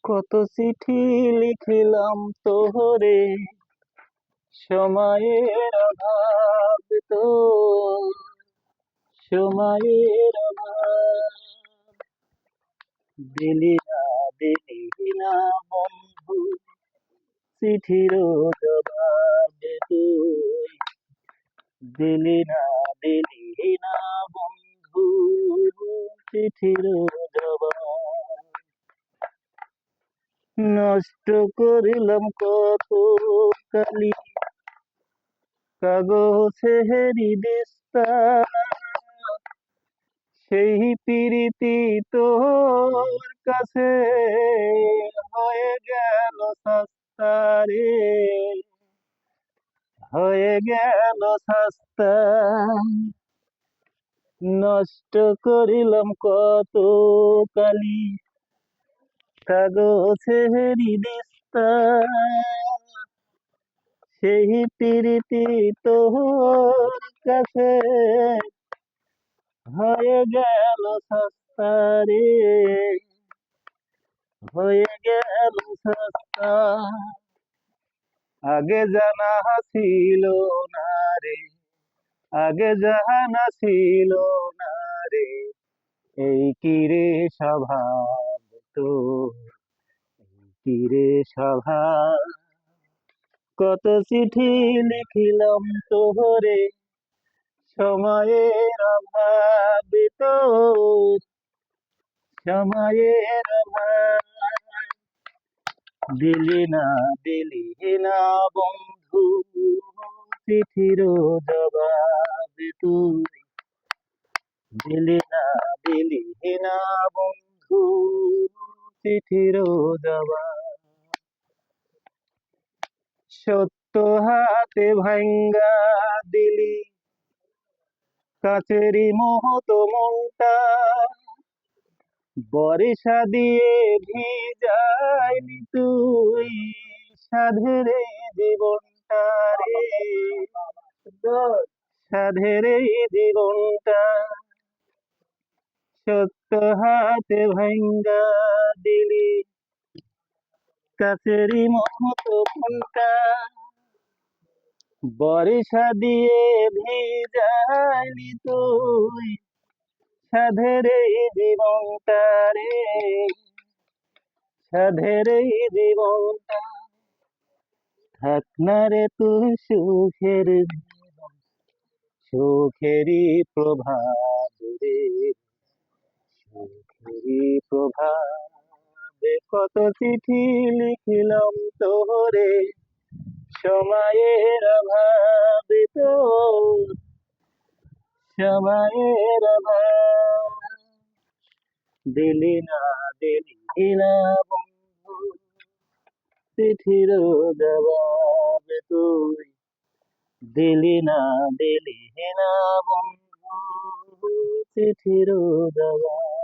কত চিঠি লিখিলাম তোরে, সময়ের অভাব তো, সময়ের অভাব। দিলি না বন্ধু চিঠির জবাব তুই, দিলি না বন্ধু চিঠির জবাব। নষ্ট করিলাম কত কালি কাগজেরি দিস্তা, সেই প্রীতি তোর কাছে হয়ে গেল সস্তা রে, হয়ে গেল সস্তা। নষ্ট করিলাম কত কালি কাগজেরি দিস্তা, সেই প্রীতি তোর কাছে হয়ে গেল সস্তা রে, হয়ে গেল সস্তা। আগে জানা ছিল না রে, আগে জানা ছিল না রে, এই কিরে স্বভাব তো, এই কিরে স্বভাব। কত চিঠি লিখিলাম তোরে, সময়ের অভাব তো, সময়ের অভাব। দিলি না বন্ধু চিঠির জবাব তুই, দিলি না বন্ধু চিঠির জবাব। সত্য হাতে ভাঙ্গা দিলি কাচেরি মহতো মনটা, বরিশা দিয়ে ভিজাইলি তুই সাধের এই জীবনটা রে, সাধের এই জীবনটা। সত্য হাতে ভাঙ্গা দিলি কাচেরি মহতো মনটা, বরিশা দিয়ে ভিজাইলি তুই সাধের এই জীবনটা রে, সাধের এই জীবনটা। থাক না রে তুই সুখের জীবন, সুখেরই প্রভাব রে, সুখেরই প্রভাবে। কত চিঠি লিখিলাম তোরে, সময়ের অভাবে তো, সময়ের অভাব। দিলি না বন্ধু চিঠির জবাব তুই, দিলি না বন্ধু চিঠির জবাব।